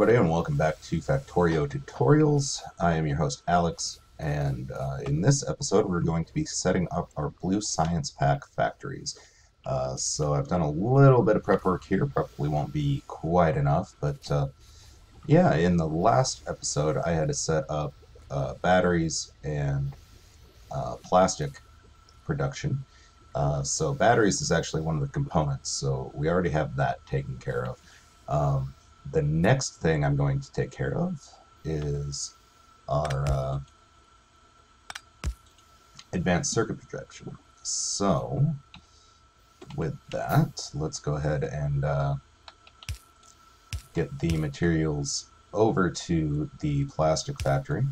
everybody, and welcome back to Factorio Tutorials. I am your host, Alex, and in this episode, we're going to be setting up our Blue Science Pack factories. So I've done a little bit of prep work here, probably won't be quite enough, but yeah, in the last episode, I had to set up batteries and plastic production. So batteries is actually one of the components, so we already have that taken care of. The next thing I'm going to take care of is our advanced circuit protection. So with that, let's go ahead and get the materials over to the plastic factory.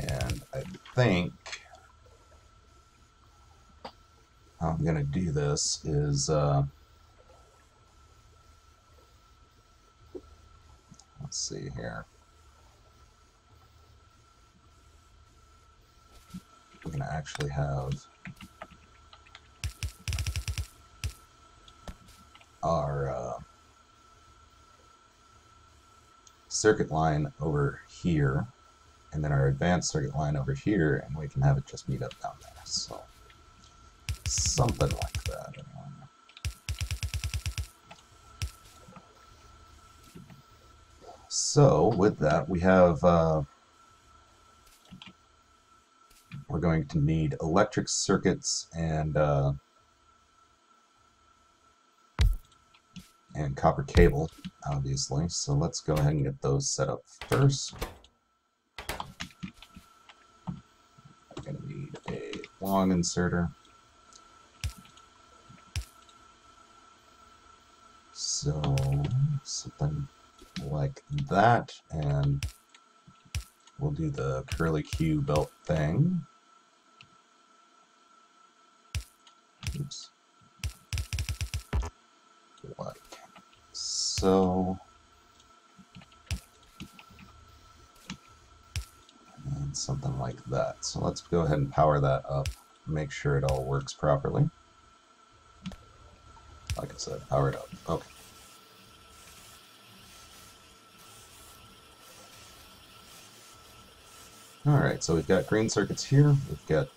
And I think how I'm going to do this is let's see here. We're going to actually have our circuit line over here, and then our advanced circuit line over here, and we can have it just meet up down there. So something like that. Anyway. So with that, we have we're going to need electric circuits and copper cable, obviously. So let's go ahead and get those set up first. I'm going to need a long inserter. So something like that, and we'll do the curly Q belt thing. Oops. Like so. And something like that. So let's go ahead and power that up, make sure it all works properly. Like I said, power it up. Okay. Alright, so we've got green circuits here. We've got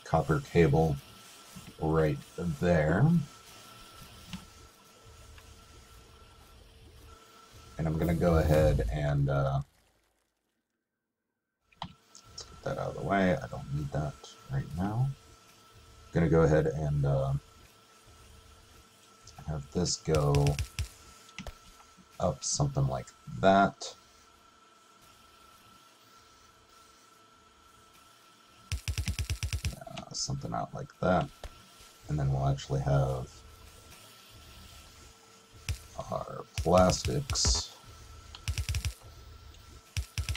copper cable right there. And I'm going to go ahead and let's get that out of the way. I don't need that right now. I'm going to go ahead and have this go up something like that. Something out like that. And then we'll actually have our plastics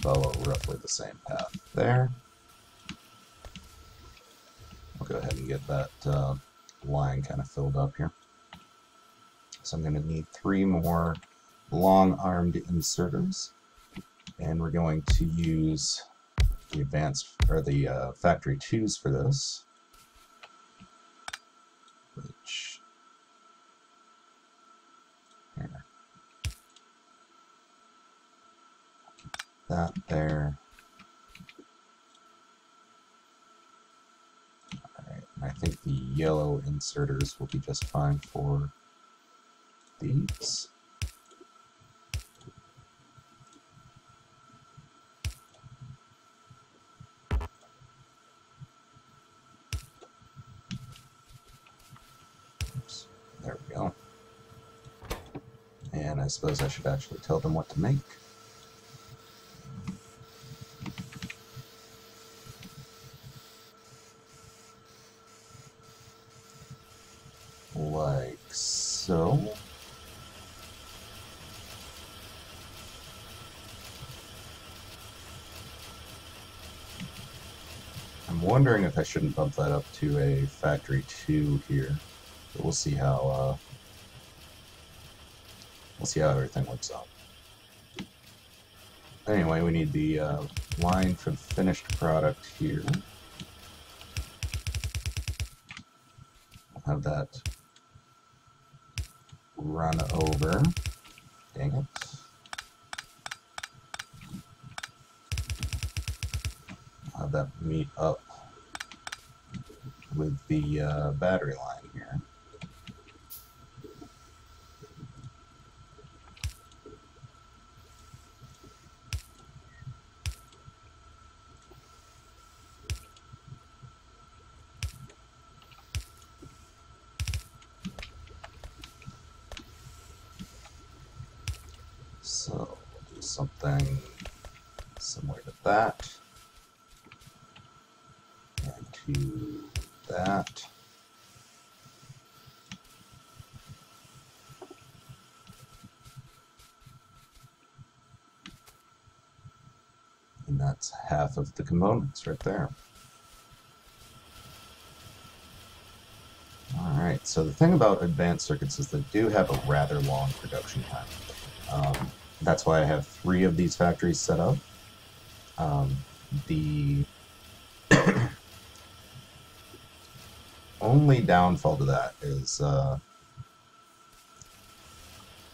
follow roughly the same path there. We'll go ahead and get that line kind of filled up here. So I'm going to need 3 more long-armed inserters, and we're going to use the advanced or the factory 2s for this, which here, that there. Alright, and I think the yellow inserters will be just fine for these. Oops, there we go. And I suppose I should actually tell them what to make. Like so. I'm wondering if I shouldn't bump that up to a factory 2 here, but we'll see how everything works out. Anyway, we need the line for the finished product here. have that run over. Dang it. Have that meet up with the battery line here. So do something similar to that, and to that. And that's half of the components right there. Alright, so the thing about advanced circuits is they do have a rather long production time. That's why I have 3 of these factories set up. The only downfall to that is,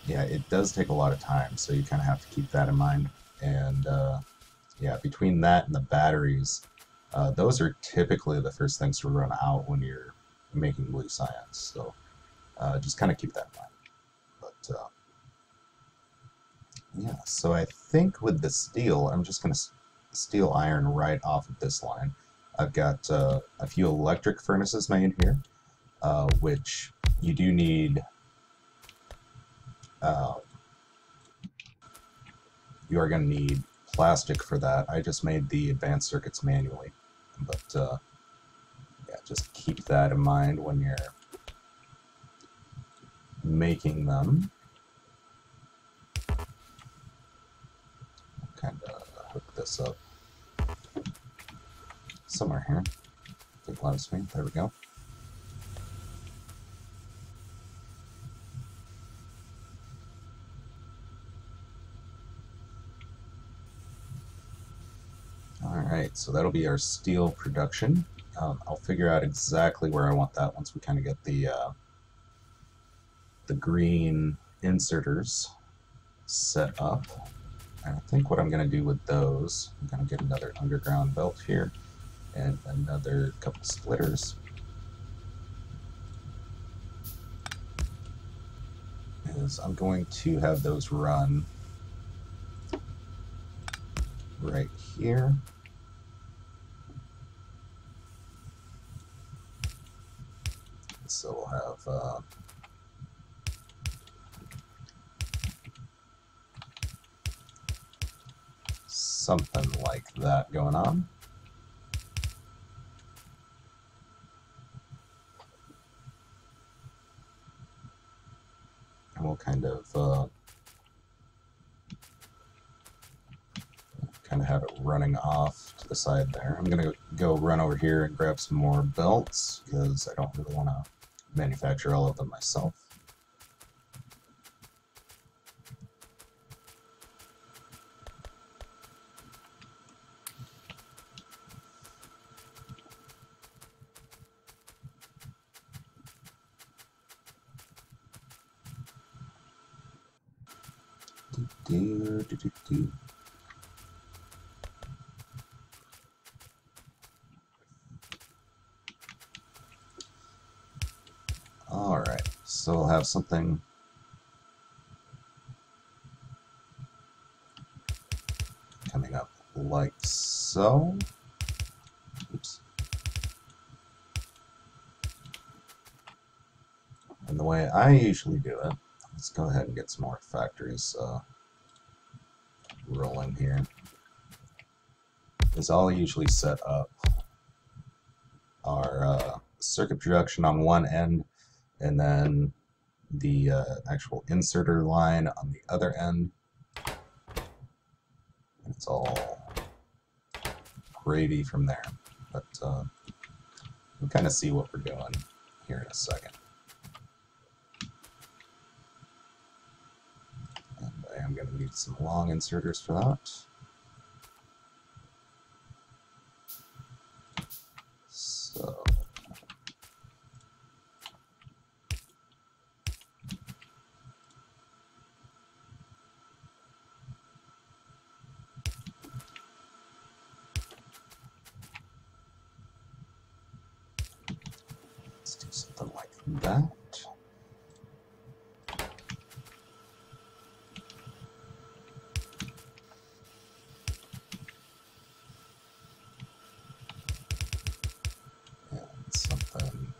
yeah, it does take a lot of time, so you kind of have to keep that in mind. And yeah, between that and the batteries, those are typically the first things to run out when you're making blue science. So just kind of keep that in mind. But yeah, so I think with the steel, I'm just going to steel iron right off of this line. I've got a few electric furnaces made here, which you do need. You are going to need plastic for that. I just made the advanced circuits manually, but yeah, just keep that in mind when you're making them. Kind of hook this up somewhere here. Take a lot of speed. There we go. Alright, so that'll be our steel production. I'll figure out exactly where I want that once we kind of get the green inserters set up. And I think what I'm going to do with those, I'm going to get another underground belt here and another couple splitters. Is I'm going to have those run right here. So we'll have something like that going on. And we'll kind of have it running off to the side there. I'm going to go run over here and grab some more belts because I don't really want to manufacture all of them myself. Alright, so we'll have something coming up like so. Oops. And the way I usually do it, let's go ahead and get some more factories rolling here, is I'll usually set up our circuit production on one end and then the actual inserter line on the other end. And it's all gravy from there. But we'll kind of see what we're doing here in a second. And I am going to need some long inserters for that. So that. And something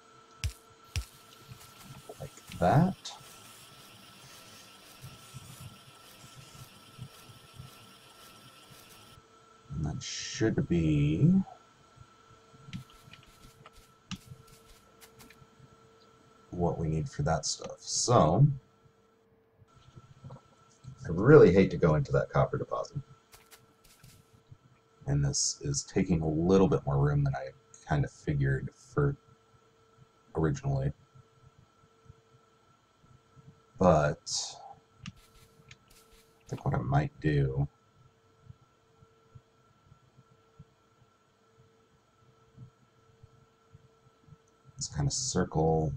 like that. And that should be what we need for that stuff. So, I really hate to go into that copper deposit. And this is taking a little bit more room than I kind of figured for originally. But I think what I might do is kind of circle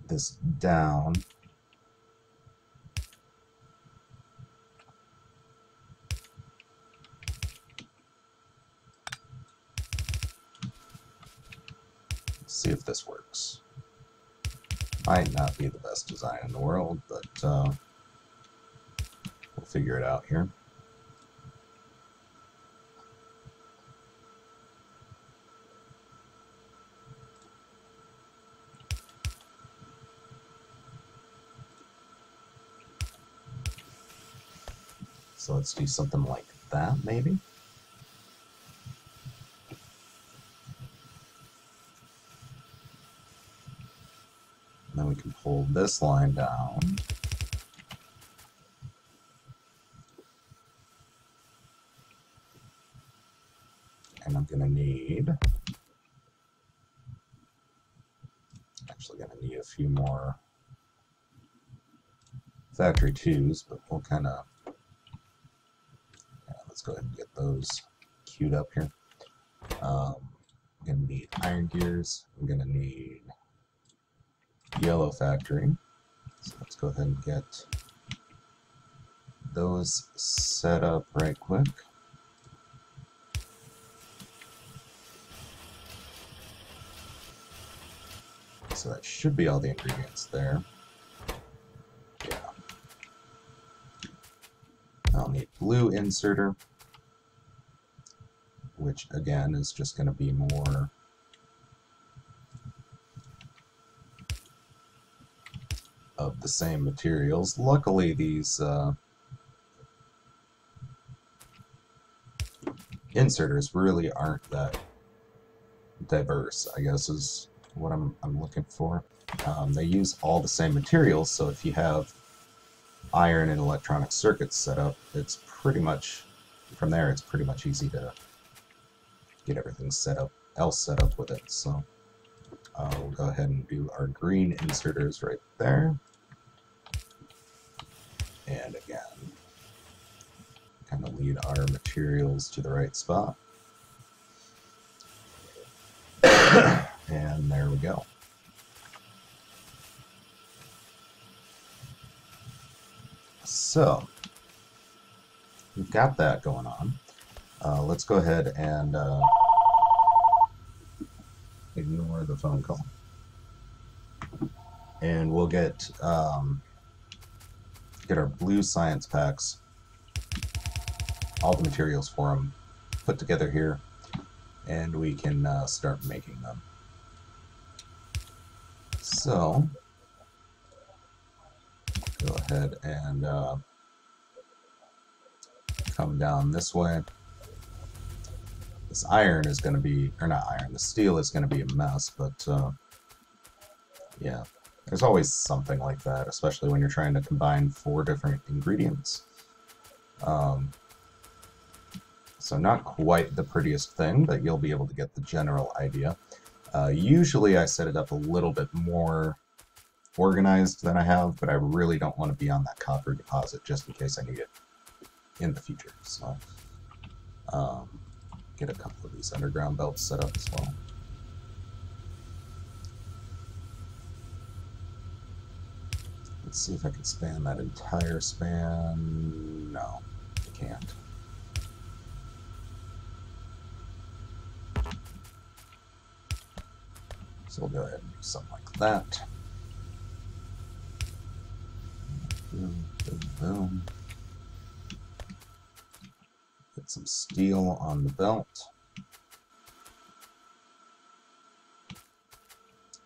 this down. See if this works. Might not be the best design in the world, but we'll figure it out here. So let's do something like that, maybe. And then we can pull this line down. And I'm going to need, actually going to need a few more factory 2s, but we'll kind of, let's go ahead and get those queued up here. I'm going to need iron gears. I'm going to need yellow factory. So let's go ahead and get those set up right quick. So that should be all the ingredients there. Yeah. I'll need blue inserter, which again is just going to be more of the same materials. Luckily, these inserters really aren't that diverse, I guess is what I'm looking for. They use all the same materials, so if you have iron and electronic circuits set up, it's pretty much, from there, it's pretty much easy to get everything set up with it. So we'll go ahead and do our green inserters right there. And again, kind of lead our materials to the right spot. And there we go. So we've got that going on. Let's go ahead and ignore the phone call. And we'll get our blue science packs, all the materials for them put together here, and we can start making them. So go ahead and come down this way. This iron is going to be, or not iron, the steel is going to be a mess, but yeah, there's always something like that, especially when you're trying to combine 4 different ingredients. So not quite the prettiest thing, but you'll be able to get the general idea. Usually I set it up a little bit more organized than I have, but I really don't want to be on that copper deposit just in case I need it in the future. So get a couple of these underground belts set up as well. Let's see if I can span that entire span. No, I can't. So we'll go ahead and do something like that. Boom, boom, boom. Get some steel on the belt.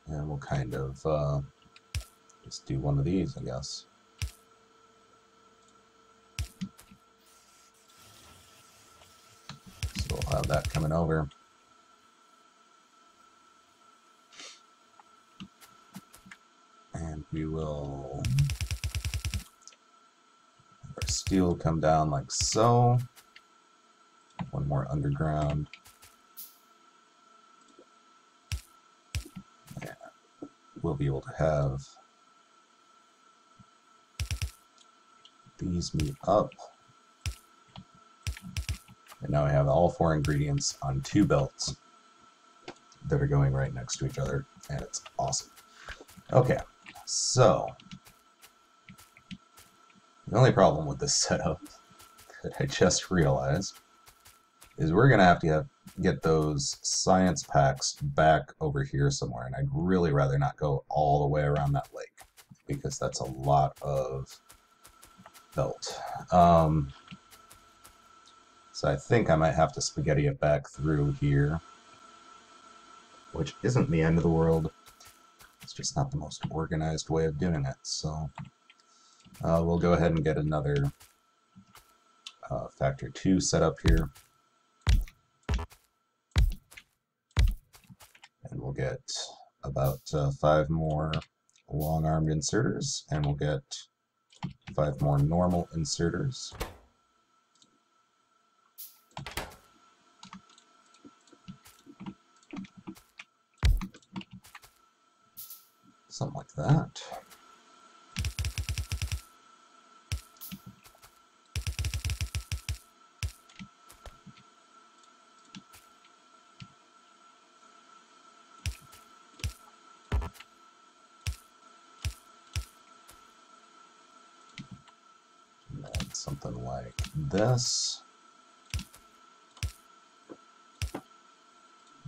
And we'll kind of just do one of these, I guess. So we'll have that coming over. And we will have our steel come down like so. One more underground. And we'll be able to have these meet up. And now I have all 4 ingredients on 2 belts that are going right next to each other, and it's awesome. Okay, so the only problem with this setup that I just realized is we're going to have get those science packs back over here somewhere, and I'd really rather not go all the way around that lake because that's a lot of belt. So I think I might have to spaghetti it back through here, which isn't the end of the world. It's just not the most organized way of doing it. So we'll go ahead and get another Factory 2 set up here. And we'll get about 5 more long-armed inserters, and we'll get 5 more normal inserters. Something like that. And then something like this.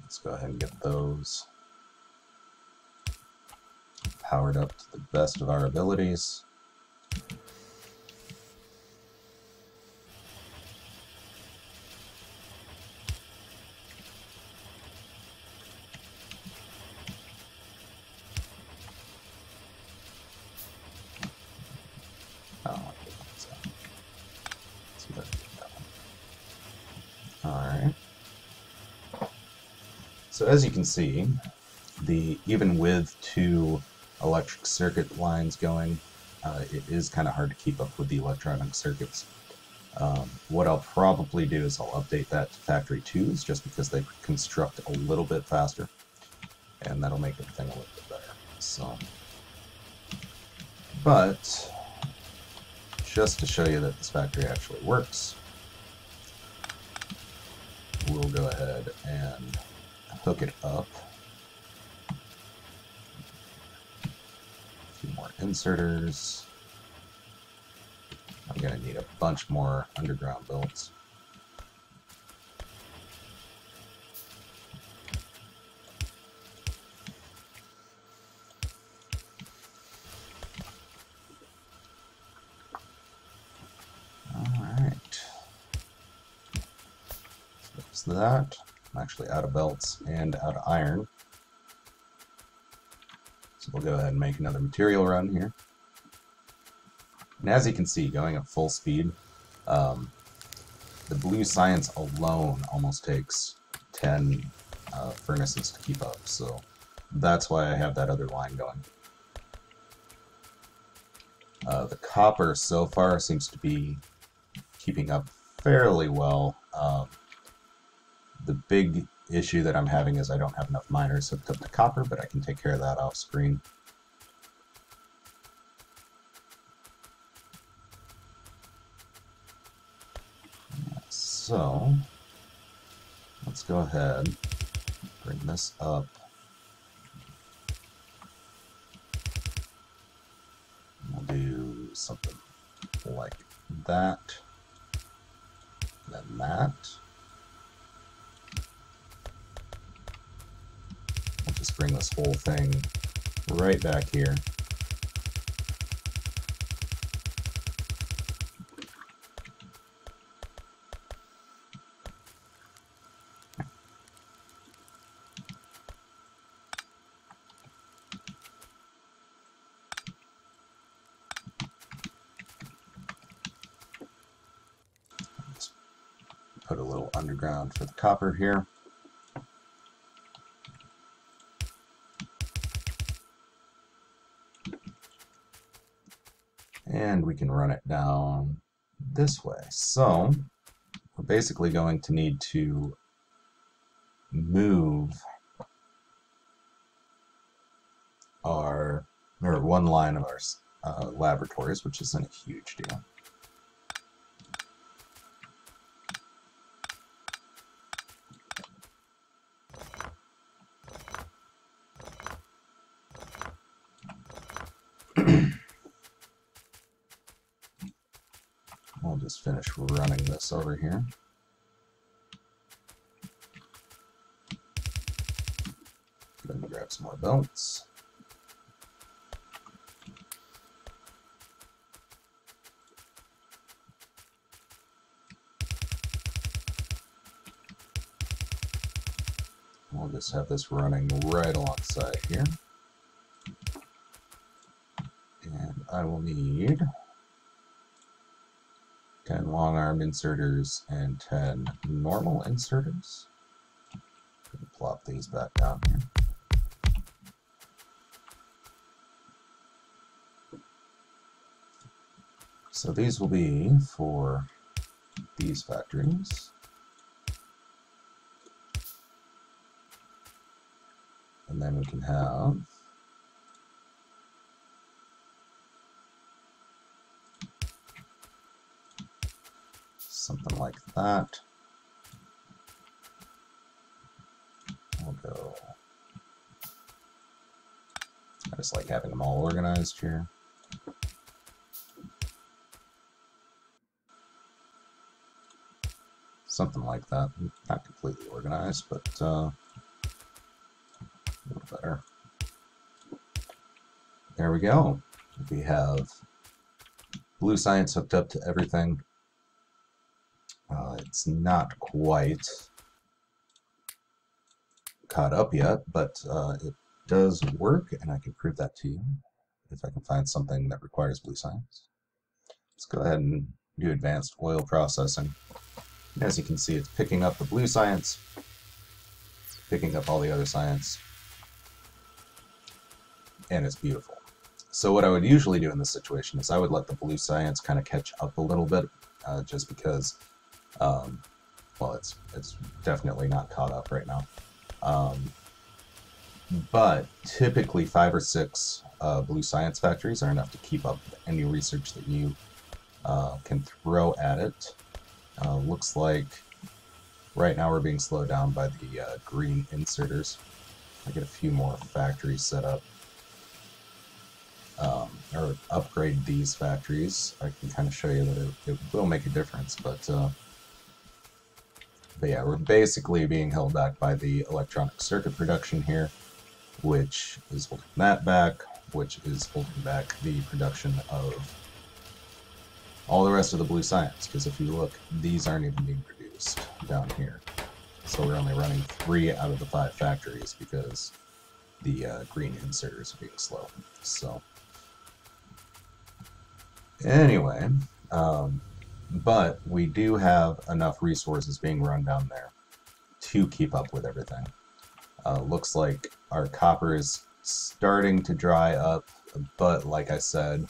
Let's go ahead and get those powered up to the best of our abilities. Alright. So as you can see, even with 2 electric circuit lines going, it is kind of hard to keep up with the electronic circuits. What I'll probably do is I'll update that to Factory 2s just because they construct a little bit faster, and that'll make everything a little bit better. So, but just to show you that this factory actually works, we'll go ahead and hook it up. A few more inserters. I'm going to need a bunch more underground belts. Alright. So there's that. I'm actually out of belts and out of iron. So we'll go ahead and make another material run here. And as you can see, going at full speed, the blue science alone almost takes 10 furnaces to keep up. So that's why I have that other line going. The copper so far seems to be keeping up fairly well. The big issue that I'm having is I don't have enough miners hooked up to copper, but I can take care of that off screen. So let's go ahead, bring this up. We'll do something like that, then that. We'll just bring this whole thing right back here. Just put a little underground for the copper here. And we can run it down this way. So we're basically going to need to move one line of our laboratories, which isn't a huge deal. We'll just finish running this over here. Go and grab some more belts. We'll just have this running right alongside here. And I will need 10 long arm inserters and 10 normal inserters. Plop these back down here. So these will be for these factories. And then we can have something like that. We'll go. I just like having them all organized here. Something like that. Not completely organized, but a little better. There we go. We have blue science hooked up to everything. It's not quite caught up yet, but it does work, and I can prove that to you if I can find something that requires blue science. Let's go ahead and do advanced oil processing. As you can see, it's picking up the blue science, picking up all the other science, and it's beautiful. So what I would usually do in this situation is I would let the blue science kind of catch up a little bit, just because, well, it's definitely not caught up right now. But typically 5 or 6 blue science factories are enough to keep up with any research that you can throw at it. Looks like right now we're being slowed down by the green inserters. I get a few more factories set up, or upgrade these factories. I can kind of show you that it will make a difference, but yeah, we're basically being held back by the electronic circuit production here, which is holding that back, which is holding back the production of all the rest of the blue science, because if you look, these aren't even being produced down here. So we're only running 3 out of the 5 factories because the green inserters are being slow. So anyway, but we do have enough resources being run down there to keep up with everything. Looks like our copper is starting to dry up, but like I said,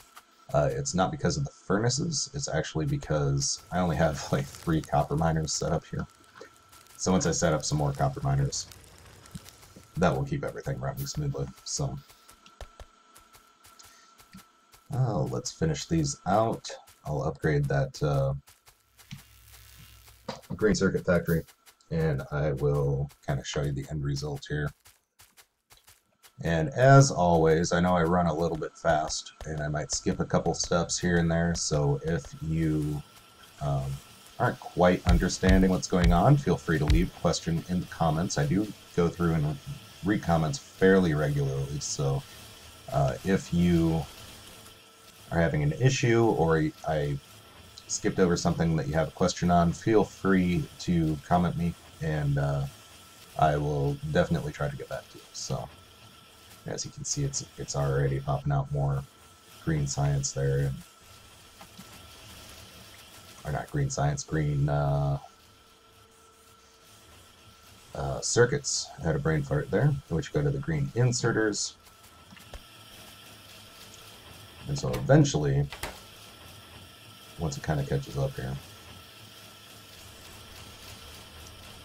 it's not because of the furnaces, it's actually because I only have like 3 copper miners set up here. So once I set up some more copper miners, that will keep everything running smoothly. So let's finish these out. I'll upgrade that green circuit factory, and I will kind of show you the end result here. And as always, I know I run a little bit fast, and I might skip a couple steps here and there, so if you aren't quite understanding what's going on, feel free to leave a question in the comments. I do go through and read comments fairly regularly, so if you are having an issue or I skipped over something that you have a question on, feel free to comment me, and I will definitely try to get back to you. So, as you can see, it's already popping out more green science there, or not green science, green circuits. I had a brain fart there, which go to the green inserters. And so eventually, once it kind of catches up here,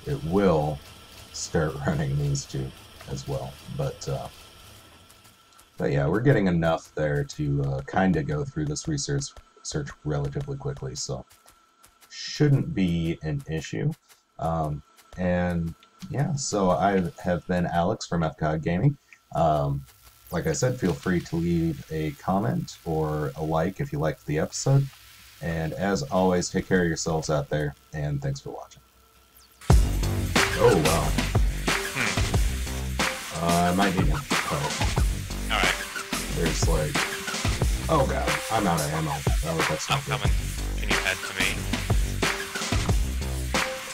it will start running these two as well. But yeah, we're getting enough there to kind of go through this research relatively quickly, so shouldn't be an issue. And yeah, so I have been Alex from FCOG Gaming. Like I said, feel free to leave a comment or a like if you liked the episode. And as always, take care of yourselves out there, and thanks for watching. Oh, wow. I might need help. Alright. There's like... Oh god, I'm out of ammo. Oh, that's not I'm coming. Can you head to me?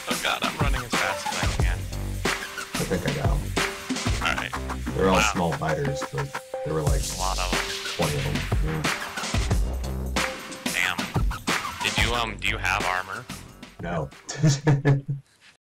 Oh god, I'm running as fast as I can. I think I got them. Alright. They're all small fighters, but there were like a lot of them. 20 of them. Yeah. Damn. Do you have armor? No.